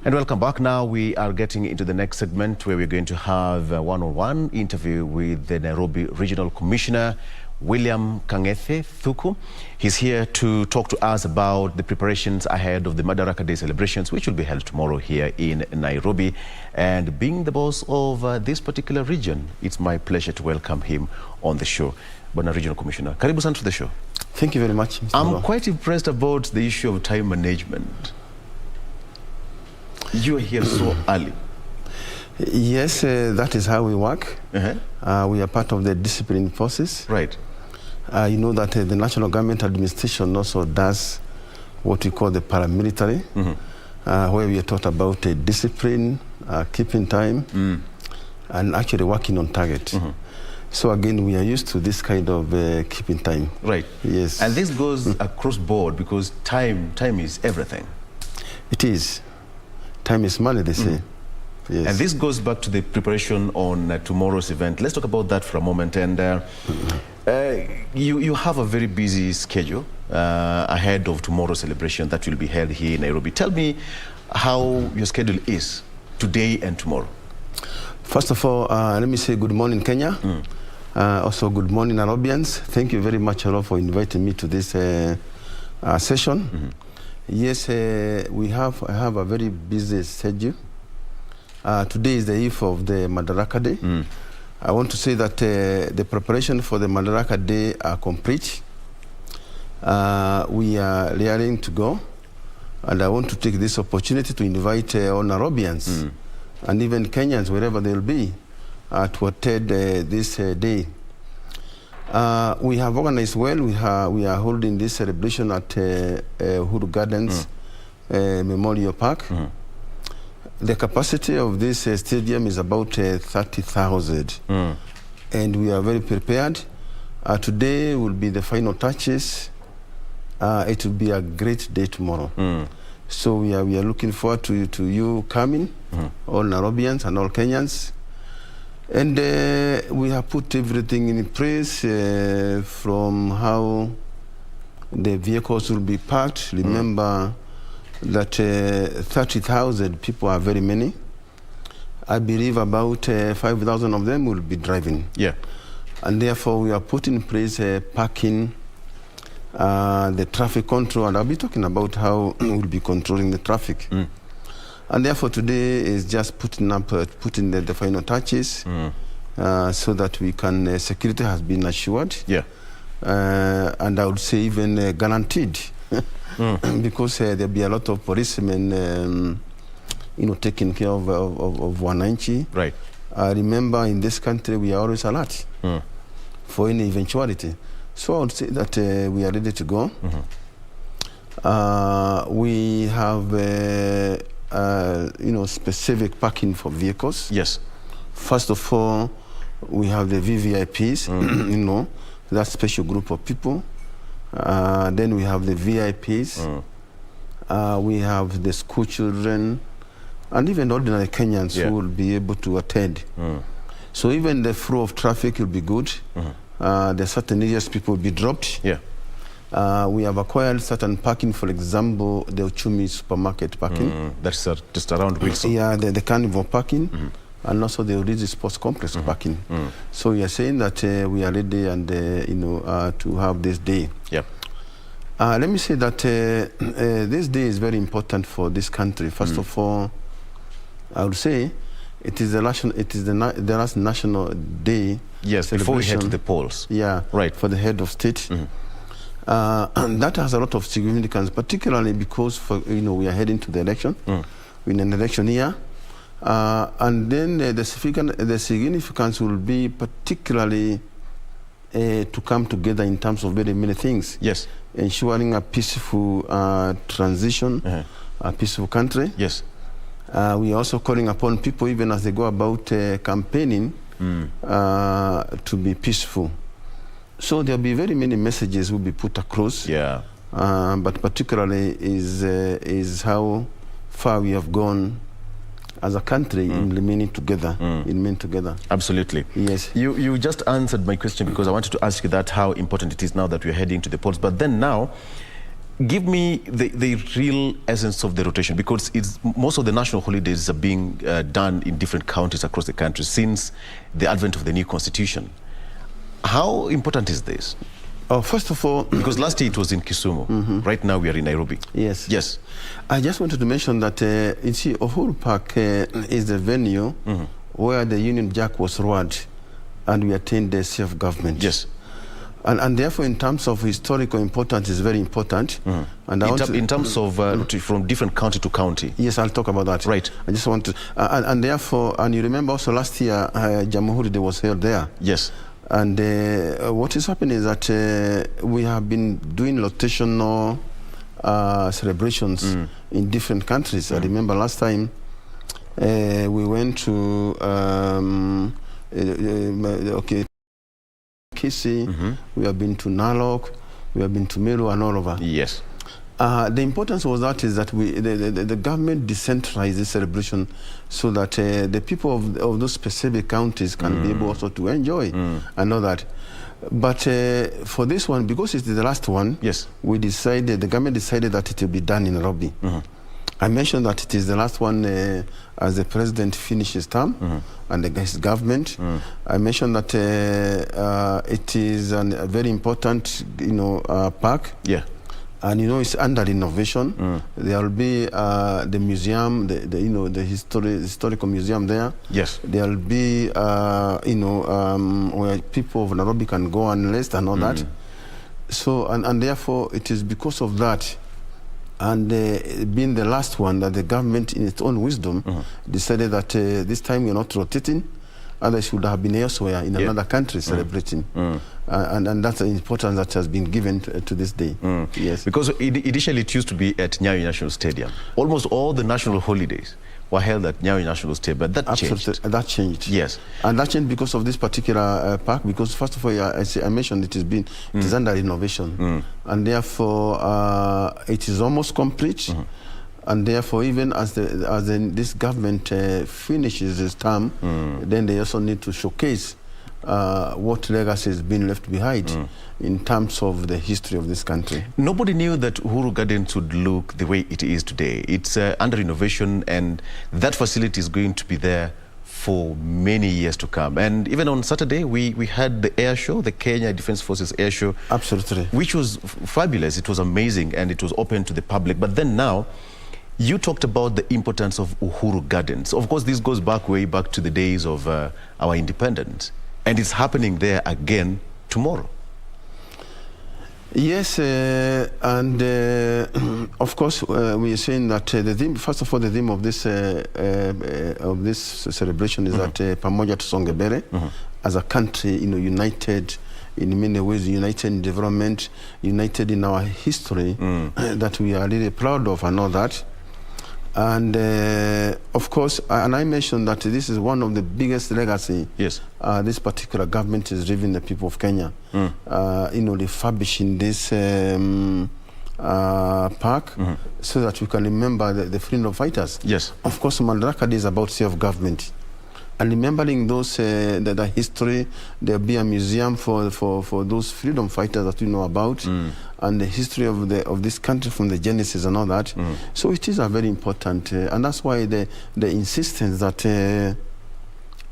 And welcome back. Now we are getting into the next segment where we're going to have a one-on-one interview with the Nairobi Regional Commissioner, William Kang'ethe Thuku. He's here to talk to us about the preparations ahead of the Madaraka Day celebrations, which will be held tomorrow here in Nairobi. And being the boss of this particular region, it's my pleasure to welcome him on the show. Bwana Regional Commissioner, karibu sana to the show. Thank you very much, Mr. I'm quite impressed about the issue of time management. You are here so early. Yes, that is how we work. We are part of the discipline forces. Right. You know that the National Government Administration also does what we call the paramilitary, where we are taught about discipline, keeping time, and actually working on target. So again, we are used to this kind of keeping time. Right. Yes. And this goes across board because time is everything. It is. Time is money, they say. Yes. And this goes back to the preparation on tomorrow's event. Let's talk about that for a moment. And you have a very busy schedule ahead of tomorrow's celebration that will be held here in Nairobi. Tell me how your schedule is today and tomorrow. First of all, let me say good morning, Kenya. Also, good morning, Nairobians. Thank you very much, Oloo, for inviting me to this session. Yes, I have a very busy schedule. Today is the eve of the Madaraka Day. I want to say that the preparation for the Madaraka Day are complete. We are raring to go. And I want to take this opportunity to invite all Nairobians and even Kenyans, wherever they'll be, to attend this day. We have organized well. We are holding this celebration at Uhuru Gardens Memorial Park. The capacity of this stadium is about 30,000. And we are very prepared. Today will be the final touches. It will be a great day tomorrow. So we are looking forward to you coming, all Nairobians and all Kenyans. And we have put everything in place from how the vehicles will be parked. Remember that 30,000 people are very many. I believe about 5,000 of them will be driving. Yeah. And therefore we are putting in place parking, the traffic control, and I'll be talking about how we'll be controlling the traffic. And therefore today is just putting the final touches so that we can, security has been assured. Yeah. And I would say even guaranteed. Because there'll be a lot of policemen, taking care of wananchi. Right. Remember, in this country, we are always alert for any eventuality. So I would say that we are ready to go. We have, specific parking for vehicles. Yes. First of all, we have the VVIPs, that special group of people. Then we have the VIPs. We have the school children, and even ordinary Kenyans who will be able to attend. So even the flow of traffic will be good. There are certain areas people will be dropped. Yeah. We have acquired certain parking, for example, the Uchumi supermarket parking. That's just around Wilson. Yeah, the carnival parking. And also the Origi Sports Complex parking. So we are saying that we are ready and to have this day. Yep. Let me say that this day is very important for this country. First of all, I would say it is the last national day. Yes, before we head to the polls. Yeah, right. For the head of state. And that has a lot of significance, particularly because we are heading to the election. We're in an election year. And then the significance will be particularly to come together in terms of very many things. Yes. Ensuring a peaceful transition, a peaceful country. Yes. We are also calling upon people, even as they go about campaigning, to be peaceful. So there'll be very many messages will be put across. Yeah. But particularly is how far we have gone as a country in remaining together, Absolutely. Yes. You just answered my question because I wanted to ask you that how important it is now that we're heading to the polls. But then now, Give me the real essence of the rotation, because most of the national holidays are being done in different counties across the country since the advent of the new constitution. How important is this? First of all, because last year it was in Kisumu. Right now we are in Nairobi. Yes. Yes. I just wanted to mention that you see, Uhuru Park is the venue where the Union Jack was roared, and we attained the self-government. Yes. And therefore, in terms of historical importance, it's very important. And in terms of from different county to county. Yes, I'll talk about that. Right. I just want to, and therefore, and you remember also last year, Jamhuri Day was held there. Yes. And what is happening is that we have been doing rotational celebrations in different countries. I remember last time we went to KBC, we have been to Narok, we have been to Meru and all over. Yes. The importance was that the government decentralized the celebration so that the people of those specific counties can be able also to enjoy and know that. But for this one, because it's the last one, yes, the government decided that it will be done in Nairobi. I mentioned that it is the last one as the president finishes term and his government. I mentioned that it is a very important, park. Yeah. And it's under renovation. There will be the museum, the historical museum there. Yes. There will be where people of Nairobi can go and rest and all that. So and therefore it is because of that, and being the last one, that the government, in its own wisdom, decided that this time we're not rotating. Others should have been elsewhere in another country celebrating. And that's the importance that has been given to this day. Yes. Because initially it used to be at Nyayo National Stadium. Almost all the national holidays were held at Nyayo National Stadium, but that changed. That changed. Yes. And that changed because of this particular park, because first of all, I mentioned it is under renovation. And therefore, it is almost complete. And therefore, even as this government finishes its term, then they also need to showcase what legacy has been left behind in terms of the history of this country. Nobody knew that Uhuru Gardens would look the way it is today. It's under renovation, and that facility is going to be there for many years to come. And even on Saturday, we had the air show, the Kenya Defence Forces air show. Absolutely. Which was fabulous. It was amazing, and it was open to the public. But then now, you talked about the importance of Uhuru Gardens. Of course, this goes way back to the days of our independence. And it's happening there again tomorrow. Yes, and of course, we are saying that the theme, first of all, the theme of this celebration is that Pamoja Tusonge Mbele, as a country, united in many ways, united in development, united in our history, that we are really proud of and all that. And of course, and I mentioned that this is one of the biggest legacy. Yes. This particular government is leaving the people of Kenya. Refurbishing this park so that we can remember the freedom fighters. Yes. Of course, Madaraka Day is about self-government. And remembering those, the history, there'll be a museum for those freedom fighters that we know about, and the history of this country from the genesis and all that. So it is a very important, and that's why the insistence that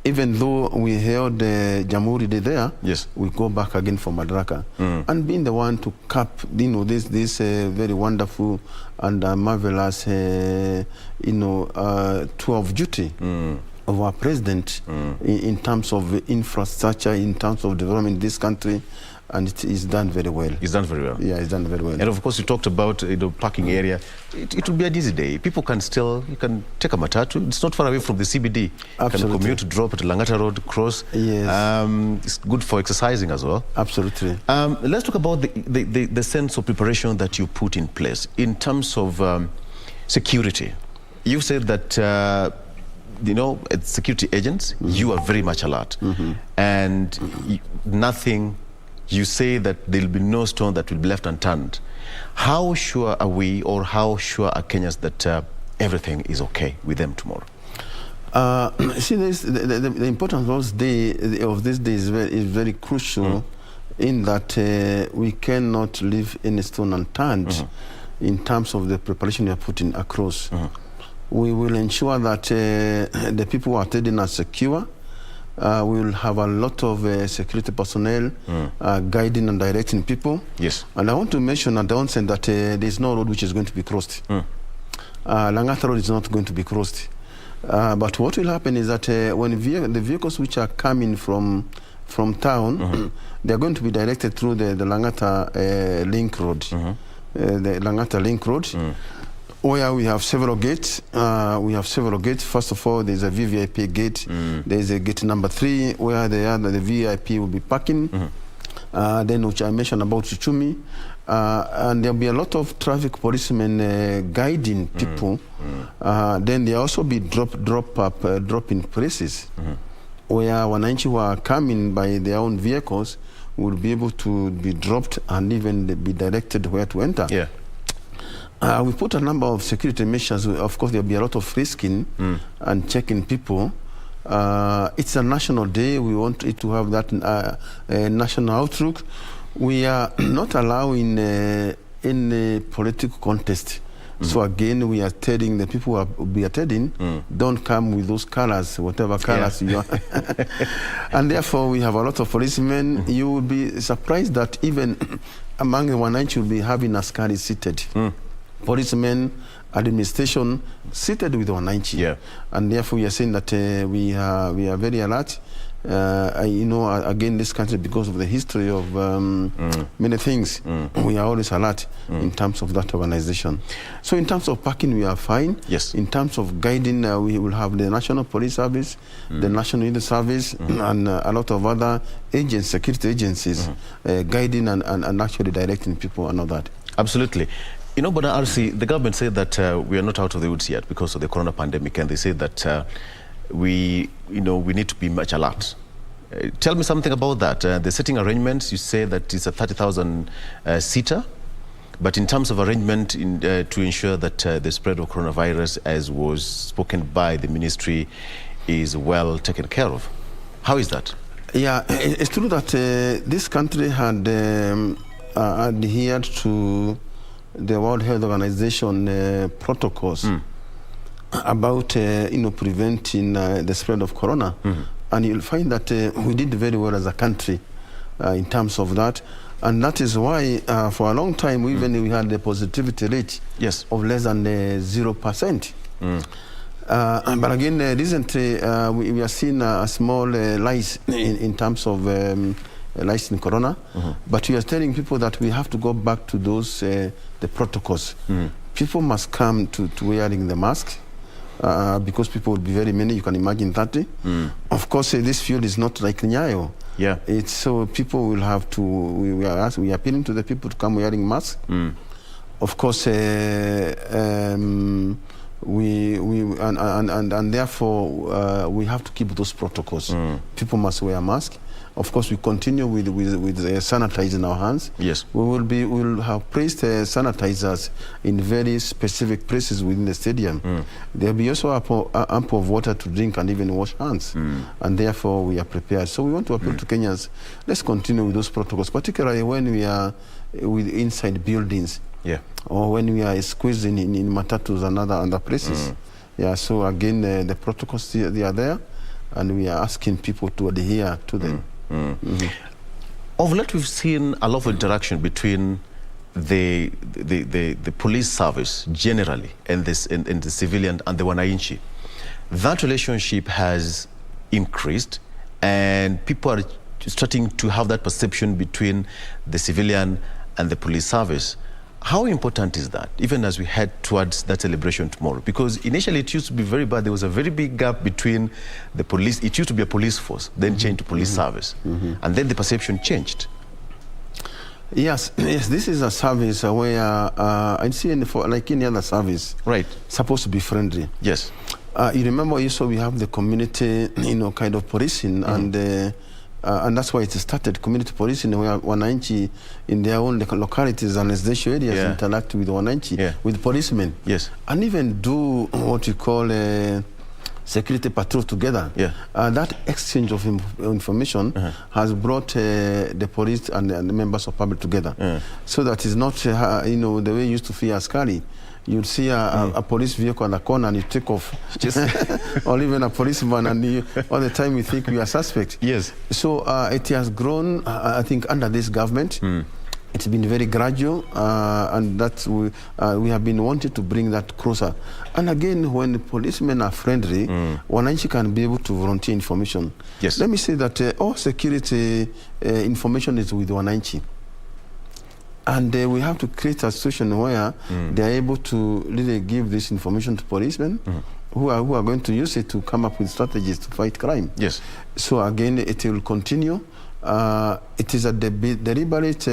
even though we held the Jamhuri Day there, yes, we go back again for Madaraka, and being the one to cap, this very wonderful and marvelous, tour of duty. Of our president in terms of infrastructure, in terms of development in this country, and it is done very well. It's done very well. Yeah, it's done very well. And of course, you talked about parking area. It will be an easy day. People can you can take a matatu. It's not far away from the CBD. Absolutely. You can commute, drop at Langata Road, cross. Yes. It's good for exercising as well. Absolutely. Let's talk about the sense of preparation that you put in place in terms of security. You said that as security agents, you are very much alert. And nothing, you say that there will be no stone that will be left unturned. How sure are we, or how sure are Kenyans that everything is okay with them tomorrow? See, the importance of this day is very crucial in that we cannot leave any stone unturned. in terms of the preparation we are putting across. We will ensure that the people who are attending are secure. We will have a lot of security personnel guiding and directing people. Yes. And I want to mention at the onset that there is no road which is going to be crossed. Kang'ethe Road is not going to be crossed. But what will happen is that when the vehicles which are coming from town, they are going to be directed through the Kang'ethe Link Road. The Kang'ethe Link Road, where we have several gates. First of all, there's a VVIP gate. There's a gate number 3 where the VIP will be parking. Then, which I mentioned about Chuchumi. And there'll be a lot of traffic policemen guiding people. Then there'll also be drop-in places where wananchi who are coming by their own vehicles will be able to be dropped and even be directed where to enter. Yeah. We put a number of security measures. Of course, there'll be a lot of frisking and checking people. It's a national day. We want it to have that national outlook. We are not allowing any political contest. So again, we are telling the people who will be attending, don't come with those colors, whatever colors you are. And therefore, we have a lot of policemen. You will be surprised that even among the wananchi, you'll be having askari seated. Policemen, administration seated with wananchi. And therefore, we are saying that we are very alert. You know, again, this country, because of the history of many things, we are always alert in terms of that organization. So in terms of parking, we are fine. Yes. In terms of guiding, we will have the National Police Service, the National Youth Service, and a lot of other agents, security agencies, guiding and actually directing people and all that. Absolutely. You know, but RC, the government said that we are not out of the woods yet because of the corona pandemic, and they said that we need to be much alert. Tell me something about that. The sitting arrangements, you say that it's a 30,000 seater, but in terms of arrangement to ensure that the spread of coronavirus, as was spoken by the ministry, is well taken care of. How is that? Yeah, it's true that this country had adhered to the World Health Organization protocols about preventing the spread of corona, and you'll find that we did very well as a country in terms of that, and that is why for a long time even we had the positivity rate of less than 0%. But again, recently we are seeing a small rise in terms of rise in corona, but we are telling people that we have to go back to those the protocols. People must come to wearing the mask. Because people will be very many, you can imagine 30. Of course, this field is not like Nyayo. Yeah. It's so people will have to. We are appealing to the people to come wearing masks. Of course, and therefore we have to keep those protocols. People must wear a mask. Of course, we continue with sanitizing our hands. Yes. We will have placed sanitizers in very specific places within the stadium. There will be also ample of water to drink and even wash hands. And therefore, we are prepared. So we want to appeal to Kenyans, let's continue with those protocols, particularly when we are inside buildings. Yeah. Or when we are squeezing in matatus and other places. Yeah. So again, the protocols they are there, and we are asking people to adhere to them. Of late, we've seen a lot of interaction between the police service generally and the civilian and the wananchi. That relationship has increased, and people are starting to have that perception between the civilian and the police service. How important is that, even as we head towards that celebration tomorrow? Because initially it used to be very bad. There was a very big gap between the police. It used to be a police force, then changed to police service. And then the perception changed. Yes, this is a service where I see like any other service, supposed to be friendly. Yes. You remember also we have the community, kind of policing, and that's why it started, community policing, where wananchi in their own localities and residential areas interact with wananchi, with policemen, and even do what you call security patrol together. Yeah. That exchange of information has brought the police and the members of public together. So that is not, you know, the way you used to fear Askari. You'd see a police vehicle on the corner and you take off. Or even a policeman, and all the time you think you are suspect. Yes. So it has grown, I think, under this government. It's been very gradual, and that's we have been wanting to bring that closer. And again, when the policemen are friendly, Wananchi can be able to volunteer information. Yes. Let me say that all security information is with Wananchi. And we have to create a situation where they are able to really give this information to policemen who are going to use it to come up with strategies to fight crime. Yes. So again, it will continue. It is a deliberate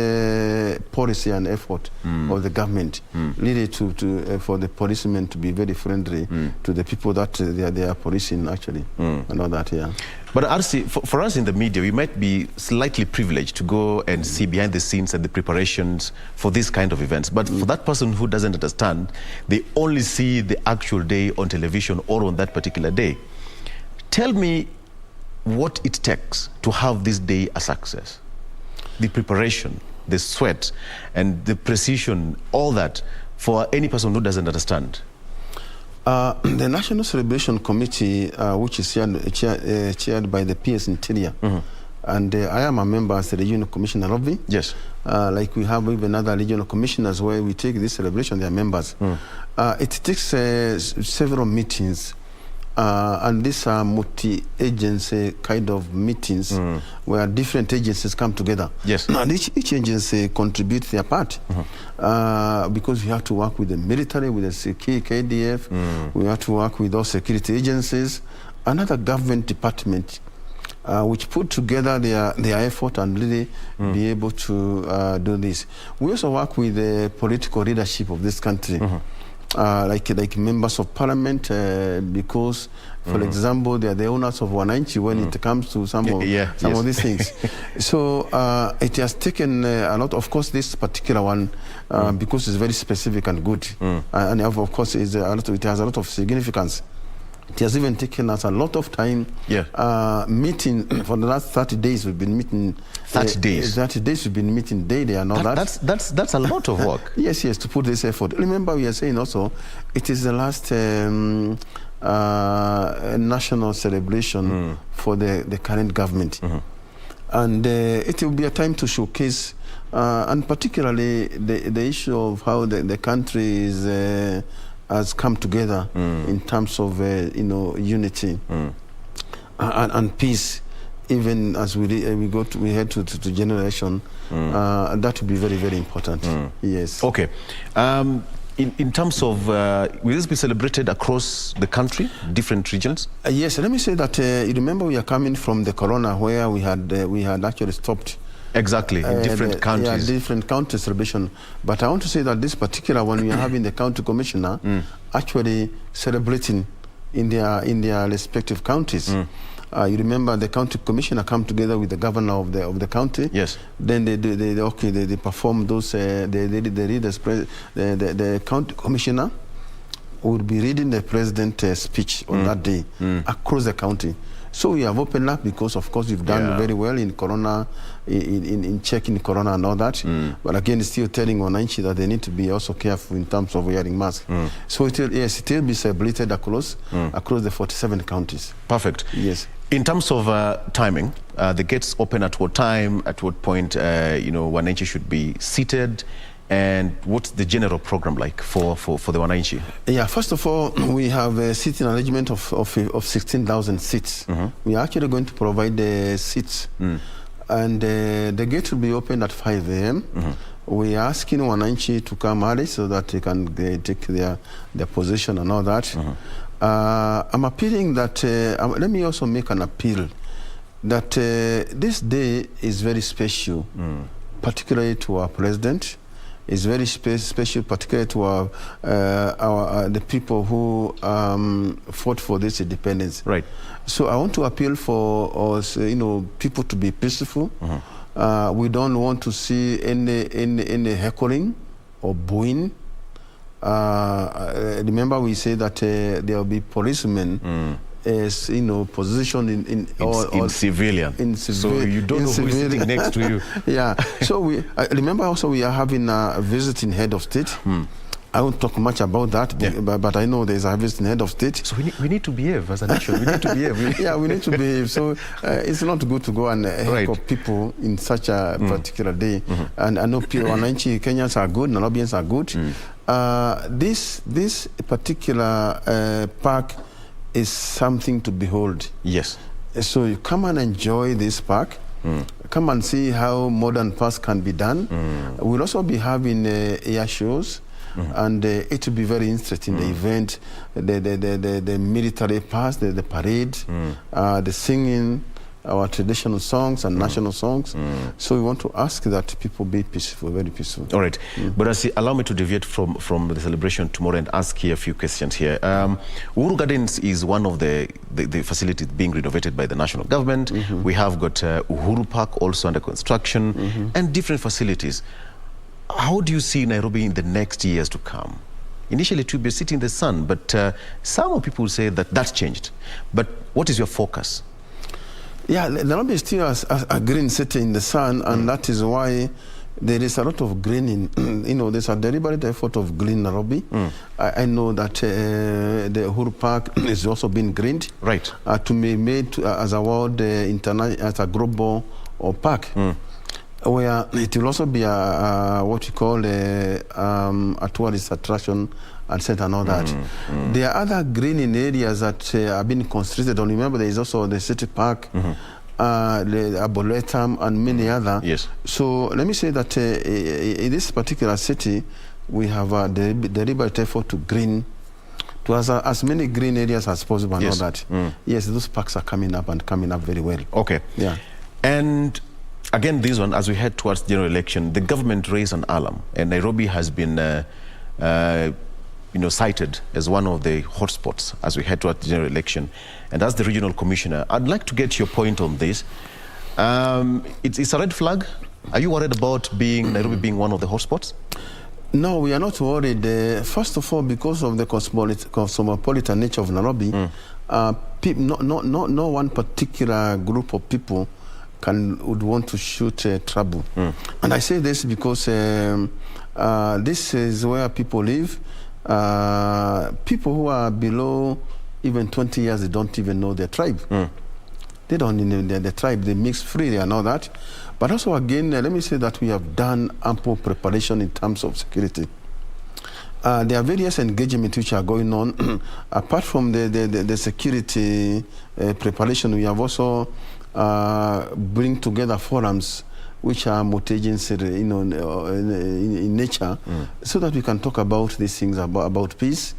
policy and effort of the government, really for the policemen to be very friendly to the people that they are policing, actually, and all that, yeah. But RC, for us in the media, we might be slightly privileged to go and see behind the scenes and the preparations for this kind of events. But for that person who doesn't understand, they only see the actual day on television or on that particular day. Tell me what it takes to have this day a success. The preparation, the sweat, and the precision, all that, for any person who doesn't understand. The National Celebration Committee, which is chaired by the PS Interior, and I am a member as the Regional Commissioner of Nairobi. Yes. Like we have even other regional commissioners where we take this celebration, they are members. It takes several meetings. And these are multi-agency kind of meetings where different agencies come together. Yes. And each agency contributes their part because we have to work with the military, with the KDF, we have to work with all security agencies, another government department which put together their effort and really be able to do this. We also work with the political leadership of this country. Like members of parliament, because, for example, they are the owners of Wananchi when it comes to some of these things. So it has taken a lot. Of course, this particular one, because it's very specific and good, and of course, it has a lot of significance. It has even taken us a lot of time meeting. For the last 30 days, we've been meeting. 30 days? 30 days we've been meeting daily and all that. That's a lot of work. Yes, to put this effort. Remember, we are saying also, it is the last national celebration for the current government. And it will be a time to showcase, and particularly the issue of how the country has come together in terms of unity and peace. Even as we head to generation, that will be very, very important. Yes. Okay. In terms of, will this be celebrated across the country, different regions? Yes. Let me say that you remember we are coming from the corona where we had actually stopped. Exactly, in different countries. Yeah, different county celebration. But I want to say that this particular one, we are having the county commissioner actually celebrating in their respective counties. You remember the county commissioner come together with the governor of the county. Yes. Then they perform those. They read the county commissioner would be reading the president's speech on that day across the county. So we have opened up because, of course, we've done very well in corona, in checking corona and all that. But again, still telling Wananchi that they need to be also careful in terms of wearing masks. So it will be celebrated across the 47 counties. Perfect. Yes. In terms of timing, the gates open at what time? At what point, Wananchi should be seated? And what's the general program like for the Wananchi? Yeah, first of all, we have a seating arrangement of 16,000 seats. We are actually going to provide the seats. And the gate will be opened at 5 a.m. We are asking Wananchi to come early so that they can take their position and all that. I'm appealing that, let me also make an appeal that this day is very special, particularly to our president. It's very special, particularly to the people who fought for this independence. Right. So I want to appeal for us, people to be peaceful. We don't want to see any heckling or booing. Remember, we say that there will be policemen is, positioned in civilian. So you don't know who is sitting next to you. Yeah. So I remember also we are having a visiting head of state. I won't talk much about that, but I know there's a visiting head of state. So we need to behave as a nation. We need to behave. Yeah, we need to behave. So it's not good to go and help people in such a particular day. And I know Kenyans are good, Nairobians are good. This particular park is something to behold. Yes. So you come and enjoy this park. Come and see how modern parks can be done. We'll also be having air shows. And it will be very interesting, the event, the military pass, the parade, the singing, our traditional songs and national songs. So we want to ask that people be peaceful, very peaceful. All right. But allow me to deviate from the celebration tomorrow and ask here a few questions here. Uhuru Gardens is one of the facilities being renovated by the national government. We have got Uhuru Park also under construction and different facilities. How do you see Nairobi in the next years to come? Initially, it will be sitting in the sun, but some people say that that's changed. But what is your focus? Yeah, Nairobi is still a green city in the sun, and that is why there is a lot of greening. There's a deliberate effort of green Nairobi. I know that the Uhuru Park is also being greened. Right. To be made as a world, as a global park. Where it will also be what we call a tourist attraction and center and all that. There are other greening areas that have been constructed. Remember, there is also the city park, the Arboretum, and many other. Yes. So let me say that in this particular city, we have the deliberate effort to green, to as many green areas as possible and all that. Yes, those parks are coming up and coming up very well. Okay. Yeah. And again, this one, as we head towards the general election, the government raised an alarm, and Nairobi has been, cited as one of the hotspots as we head towards the general election. And as the regional commissioner, I'd like to get your point on this. It's a red flag. Are you worried about Nairobi being one of the hotspots? No, we are not worried. First of all, because of the cosmopolitan nature of Nairobi, no one particular group of people would want to shoot trouble. And I say this because this is where people live. People who are below even 20 years, they don't even know their tribe. They don't know their tribe. They mix freely and all that. But also, again, let me say that we have done ample preparation in terms of security. There are various engagements which are going on. Apart from the security preparation, we have also bring together forums which are multi-agency, in nature, so that we can talk about these things, about peace,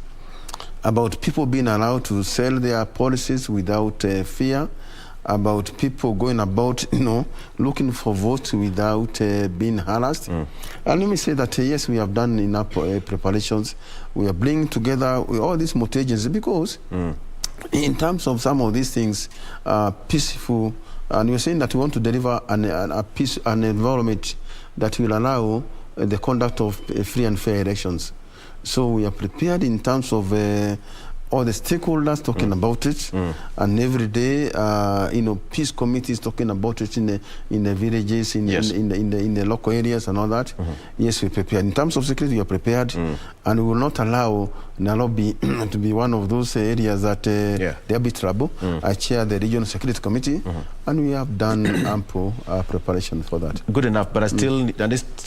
about people being allowed to sell their policies without fear, about people going about, looking for votes without being harassed. And let me say that, yes, we have done enough preparations. We are bringing together all these multi-agencies because in terms of some of these things, peaceful, and we're saying that we want to deliver an environment that will allow the conduct of free and fair elections. So we are prepared in terms of all the stakeholders talking about it, and every day, peace committees talking about it in the villages, in the local areas and all that. Yes, we're prepared. In terms of security, we are prepared, and we will not allow Nairobi to be one of those areas that there'll be trouble. I chair the Regional Security Committee, and we have done ample preparation for that. Good enough, but I still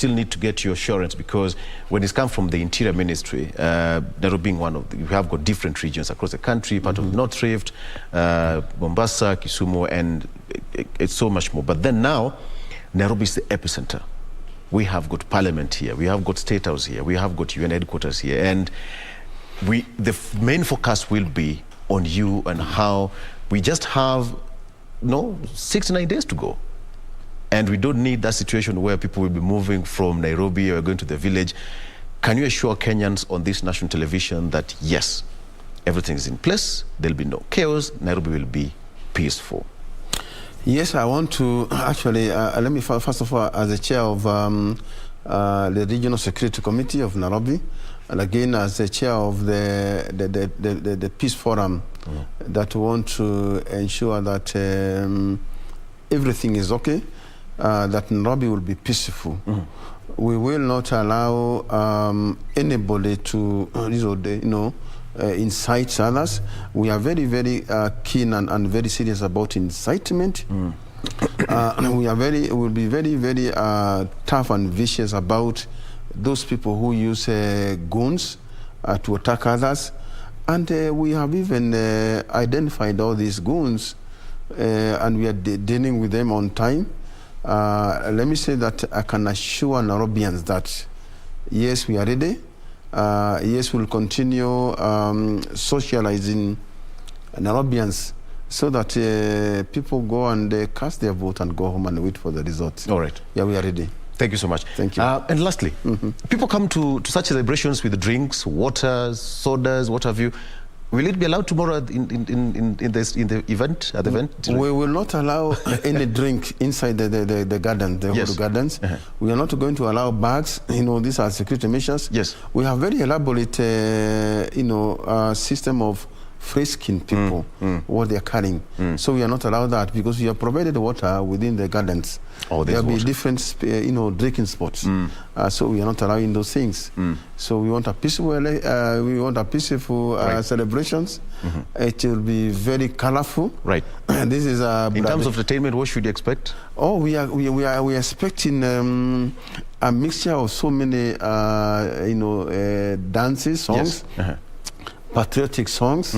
need to get your assurance, because when it's come from the Interior Ministry, Nairobi being one of we have got different regions across the country, part of North Rift, Mombasa, Kisumu, and it's so much more. But then now, Nairobi is the epicenter. We have got Parliament here, we have got State House here, we have got UN headquarters here, and the main focus will be on you and how we just have 69 days to go. And we don't need that situation where people will be moving from Nairobi or going to the village. Can you assure Kenyans on this national television that, yes, everything is in place, there'll be no chaos, Nairobi will be peaceful? Yes, I want to actually, let me first of all, as the chair of the Regional Security Committee of Nairobi, and again as the chair of the Peace Forum that want to ensure that everything is okay, that Nairobi will be peaceful. We will not allow anybody to, incite others. We are very, very keen and very serious about incitement. We will be very, very tough and vicious about those people who use guns to attack others. And we have even identified all these goons, and we are dealing with them on time. Let me say that I can assure Nairobians that, yes, we are ready. Yes, we'll continue socializing Nairobians so that people go and cast their vote and go home and wait for the results. All right. Yeah, we are ready. Thank you so much. Thank you. And lastly, people come to such celebrations with drinks, water, sodas, what have you. Will it be allowed tomorrow in the event? At the event? We will not allow any drink inside the garden, the Oloo gardens. We are not going to allow bags. These are security measures. Yes. We have very elaborate, system of frisking people what they are carrying. So we are not allowed that because we have provided water within the gardens. Oh, there will be different, drinking spots. So we are not allowing those things. So we want a peaceful, celebrations. It will be very colorful. Right. This is in terms of entertainment, what should you expect? Oh, we are expecting a mixture of so many, dances, songs. Yes. Patriotic songs,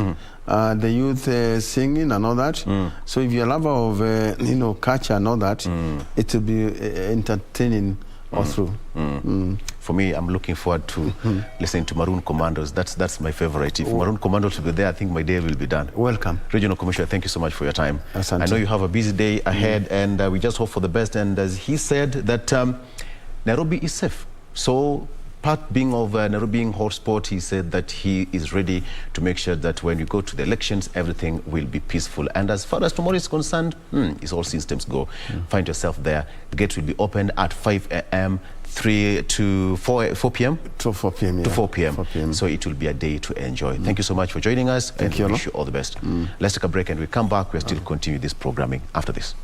the youth singing and all that. So if you're a lover of, culture and all that, it will be entertaining all through. For me, I'm looking forward to listening to Maroon Commandos. That's my favorite. If Maroon Commandos will be there, I think my day will be done. Welcome. Regional Commissioner, thank you so much for your time. Asante. I know you have a busy day ahead, and we just hope for the best. And as he said, that Nairobi is safe. So part being of Nairobi being hotspot, he said that he is ready to make sure that when you go to the elections, everything will be peaceful. And as far as tomorrow is concerned, it's all systems go. Find yourself there. The gates will be opened at 5 a.m., 3 to 4 p.m.? To 4 p.m., To 4 p.m. So it will be a day to enjoy. Thank you so much for joining us. Thank you. We wish you all the best. Let's take a break and we come back. We'll still continue this programming after this.